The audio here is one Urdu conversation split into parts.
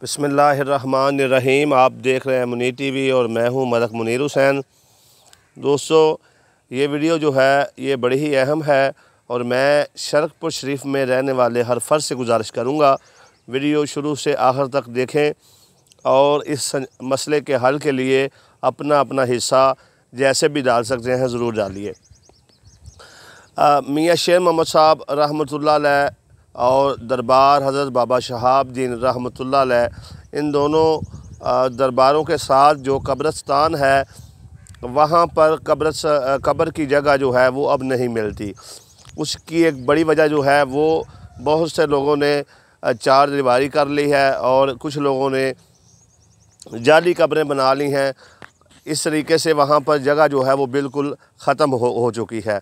بسم اللہ الرحمن الرحیم۔ آپ دیکھ رہے ہیں منیر ٹی وی اور میں ہوں ملک منیر حسین۔ دوستو، یہ ویڈیو جو ہے یہ بڑی ہی اہم ہے اور میں شرق پور شریف میں رہنے والے ہر فرد سے گزارش کروں گا ویڈیو شروع سے آخر تک دیکھیں اور اس مسئلے کے حل کے لیے اپنا حصہ جیسے بھی ڈال سکتے ہیں ضرور ڈالیے۔ میاں شیر محمد صاحب رحمۃ اللہ علیہ اور دربار حضرت بابا شہاب الدین رحمۃ اللہ علیہ، ان دونوں درباروں کے ساتھ جو قبرستان ہے وہاں پر قبر کی جگہ جو ہے وہ اب نہیں ملتی۔ اس کی ایک بڑی وجہ جو ہے وہ بہت سے لوگوں نے چار دیواری کر لی ہے اور کچھ لوگوں نے جعلی قبریں بنا لی ہیں۔ اس طریقے سے وہاں پر جگہ جو ہے وہ بالکل ختم ہو چکی ہے۔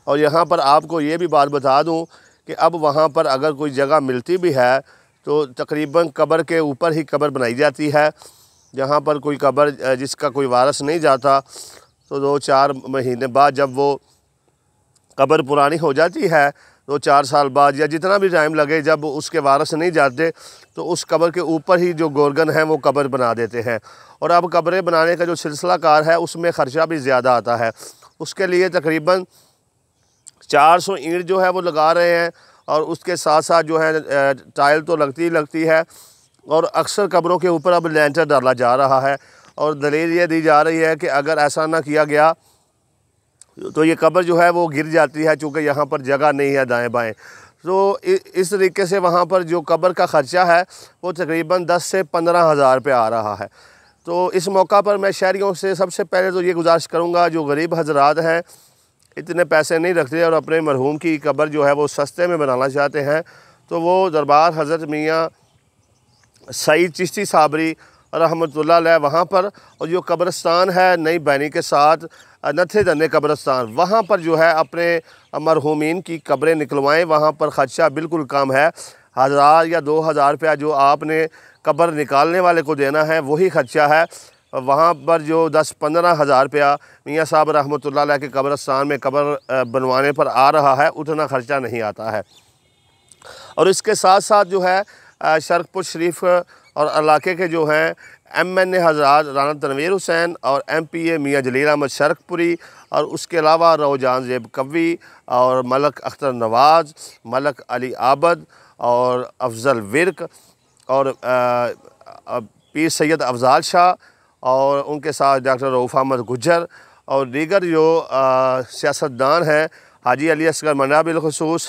اور یہاں پر آپ کو یہ بھی بات بتا دوں کہ اب وہاں پر اگر کوئی جگہ ملتی بھی ہے تو تقریباً قبر کے اوپر ہی قبر بنائی جاتی ہے۔ جہاں پر کوئی قبر جس کا کوئی وارث نہیں جاتا تو 2-4 مہینے بعد جب وہ قبر پرانی ہو جاتی ہے 2-4 سال بعد یا جتنا بھی ٹائم لگے، جب اس کے وارث نہیں جاتے تو اس قبر کے اوپر ہی جو گورگن ہیں وہ قبر بنا دیتے ہیں۔ اور اب قبریں بنانے کا جو سلسلہ کار ہے اس میں خرچہ بھی زیادہ آتا ہے۔ اس کے لیے تقریباً 400 اینٹ جو ہے وہ لگا رہے ہیں اور اس کے ساتھ ساتھ جو ہے ٹائل تو لگتی ہے اور اکثر قبروں کے اوپر اب لینٹر ڈالا جا رہا ہے۔ اور دلیل یہ دی جا رہی ہے کہ اگر ایسا نہ کیا گیا تو یہ قبر جو ہے وہ گر جاتی ہے، چونکہ یہاں پر جگہ نہیں ہے دائیں بائیں۔ تو اس طریقے سے وہاں پر جو قبر کا خرچہ ہے وہ تقریباً 10 سے 15 ہزار روپے آ رہا ہے۔ تو اس موقع پر میں شہریوں سے سب سے پہلے تو یہ گزارش کروں گا، جو غریب حضرات ہیں، اتنے پیسے نہیں رکھتے اور اپنے مرحوم کی قبر جو ہے وہ سستے میں بنانا چاہتے ہیں، تو وہ دربار حضرت میاں سعید چشتی صابری رحمۃ اللہ علیہ وہاں پر، اور جو قبرستان ہے نئی بینی کے ساتھ نتھے دنے قبرستان، وہاں پر جو ہے اپنے مرحومین کی قبریں نکلوائیں۔ وہاں پر خرچہ بالکل کم ہے، 1000 یا 2000 روپیہ جو آپ نے قبر نکالنے والے کو دینا ہے وہی خرچہ ہے۔ وہاں پر جو 10-15 ہزار روپیہ میاں صاحب رحمۃ اللہ علیہ کے قبرستان میں قبر بنوانے پر آ رہا ہے، اتنا خرچہ نہیں آتا ہے۔ اور اس کے ساتھ ساتھ جو ہے شرق پور شریف اور علاقے کے جو ہیں MNA حضرات رانا تنویر حسین اور MPA میاں جلیل احمد شرق پوری، اور اس کے علاوہ روجان زیب قوی اور ملک اختر نواز، ملک علی عابد اور افضل ورک اور پیر سید افضال شاہ اور ان کے ساتھ ڈاکٹر رؤف احمد گجر اور دیگر جو سیاستدان ہیں، حاجی علی اصغر منڈا بالخصوص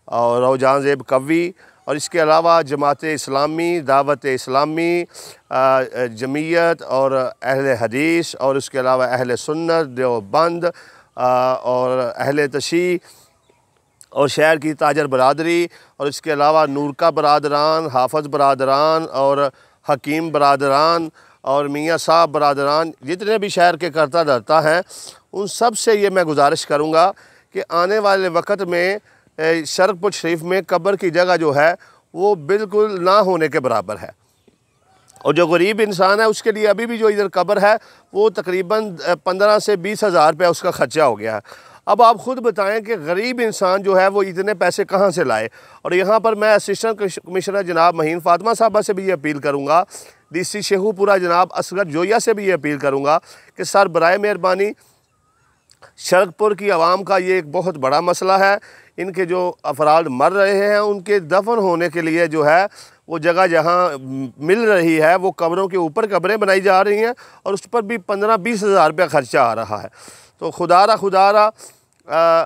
اور روجان زیب قوی، اور اس کے علاوہ جماعت اسلامی، دعوت اسلامی، جمعیت اور اہل حدیث، اور اس کے علاوہ اہل سنت دیوبند اور اہل تشیع اور شہر کی تاجر برادری، اور اس کے علاوہ نورکا برادران، حافظ برادران اور حکیم برادران اور میاں صاحب برادران، جتنے بھی شہر کے کرتا دھرتا ہیں، ان سب سے یہ میں گزارش کروں گا کہ آنے والے وقت میں شرق پور شریف میں قبر کی جگہ جو ہے وہ بالکل نہ ہونے کے برابر ہے۔ اور جو غریب انسان ہے اس کے لیے ابھی بھی جو ادھر قبر ہے وہ تقریباً 15 سے 20 ہزار روپے اس کا خرچہ ہو گیا ہے۔ اب آپ خود بتائیں کہ غریب انسان جو ہے وہ اتنے پیسے کہاں سے لائے۔ اور یہاں پر میں اسسٹنٹ کمشنر جناب مہین فاطمہ صاحبہ سے بھی یہ اپیل کروں گا، DC شیخو پورہ جناب اصغر جویہ سے بھی یہ اپیل کروں گا کہ سر برائے مہربانی شرق پور کی عوام کا یہ ایک بہت بڑا مسئلہ ہے۔ ان کے جو افراد مر رہے ہیں ان کے دفن ہونے کے لیے جو ہے وہ جگہ جہاں مل رہی ہے وہ قبروں کے اوپر قبریں بنائی جا رہی ہیں اور اس پر بھی 15-20 ہزار روپیہ خرچہ آ رہا ہے۔ تو خدا را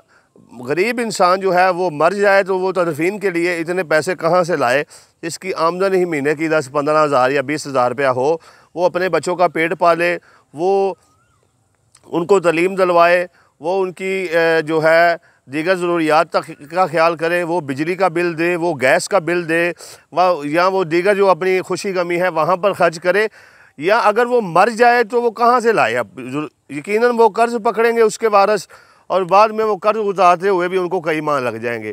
غریب انسان جو ہے وہ مر جائے تو وہ تدفین کے لیے اتنے پیسے کہاں سے لائے؟ جس کی آمدن ہی مہینے کی 10-15 ہزار یا 20 ہزار روپیہ ہو، وہ اپنے بچوں کا پیٹ پالے، وہ ان کو تعلیم دلوائے، وہ ان کی جو ہے دیگر ضروریات کا خیال کرے، وہ بجلی کا بل دے، وہ گیس کا بل دے، یا وہ دیگر جو اپنی خوشی غمی ہے وہاں پر خرچ کرے، یا اگر وہ مر جائے تو وہ کہاں سے لائے؟ اب یقیناً وہ قرض پکڑیں گے اس کے وارث، اور بعد میں وہ قرض اتارتے ہوئے بھی ان کو کئی ماہ لگ جائیں گے۔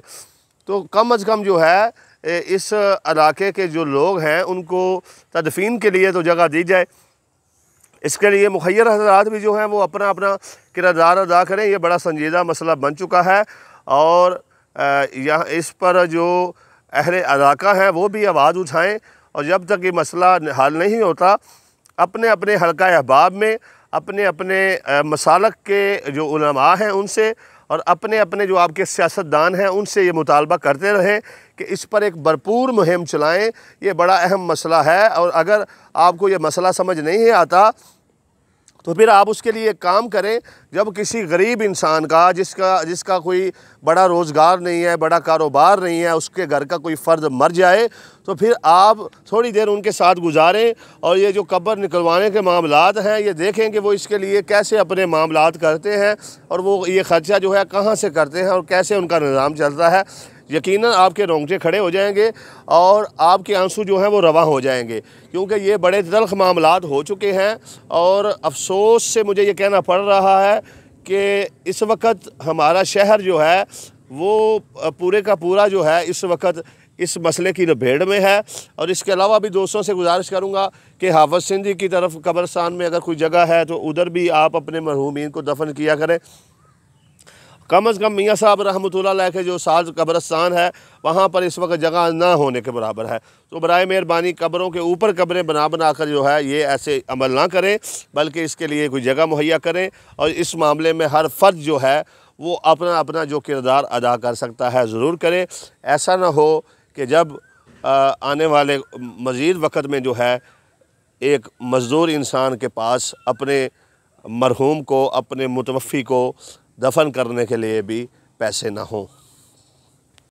تو کم از کم جو ہے اس علاقے کے جو لوگ ہیں ان کو تدفین کے لیے تو جگہ دی جائے۔ اس کے لیے مخیر حضرات بھی جو ہیں وہ اپنا کردار ادا کریں۔ یہ بڑا سنجیدہ مسئلہ بن چکا ہے اور یہاں اس پر جو اہل علاقہ ہیں وہ بھی آواز اٹھائیں اور جب تک یہ مسئلہ حل نہیں ہوتا اپنے اپنے حلقہ احباب میں اپنے اپنے مسالک کے جو علماء ہیں ان سے اور اپنے اپنے جو آپ کے سیاستدان ہیں ان سے یہ مطالبہ کرتے رہیں کہ اس پر ایک بھرپور مہم چلائیں۔ یہ بڑا اہم مسئلہ ہے، اور اگر آپ کو یہ مسئلہ سمجھ نہیں آتا تو پھر آپ اس کے لیے ایک کام کریں، جب کسی غریب انسان کا جس کا کوئی بڑا روزگار نہیں ہے، بڑا کاروبار نہیں ہے، اس کے گھر کا کوئی فرد مر جائے تو پھر آپ تھوڑی دیر ان کے ساتھ گزاریں اور یہ جو قبر نکلوانے کے معاملات ہیں یہ دیکھیں کہ وہ اس کے لیے کیسے اپنے معاملات کرتے ہیں اور وہ یہ خرچہ جو ہے کہاں سے کرتے ہیں اور کیسے ان کا نظام چلتا ہے۔ یقیناً آپ کے رونگٹے کھڑے ہو جائیں گے اور آپ کے آنسو جو ہیں وہ رواں ہو جائیں گے، کیونکہ یہ بڑے تلخ معاملات ہو چکے ہیں۔ اور افسوس سے مجھے یہ کہنا پڑ رہا ہے کہ اس وقت ہمارا شہر جو ہے وہ پورے کا پورا جو ہے اس وقت اس مسئلے کی لپیٹ میں ہے۔ اور اس کے علاوہ بھی دوستوں سے گزارش کروں گا کہ حافظ سندھی کی طرف قبرستان میں اگر کوئی جگہ ہے تو ادھر بھی آپ اپنے مرحومین کو دفن کیا کریں۔ کم از کم میاں صاحب رحمۃ اللہ علیہ کے جو ساز قبرستان ہے وہاں پر اس وقت جگہ نہ ہونے کے برابر ہے، تو برائے مہربانی قبروں کے اوپر قبریں بنا کر جو ہے یہ ایسے عمل نہ کریں، بلکہ اس کے لیے کوئی جگہ مہیا کریں۔ اور اس معاملے میں ہر فرد جو ہے وہ اپنا اپنا جو کردار ادا کر سکتا ہے ضرور کرے۔ ایسا نہ ہو کہ جب آنے والے مزید وقت میں جو ہے ایک مزدور انسان کے پاس اپنے مرحوم کو، اپنے متوفی کو دفن کرنے کے لیے بھی پیسے نہ ہوں۔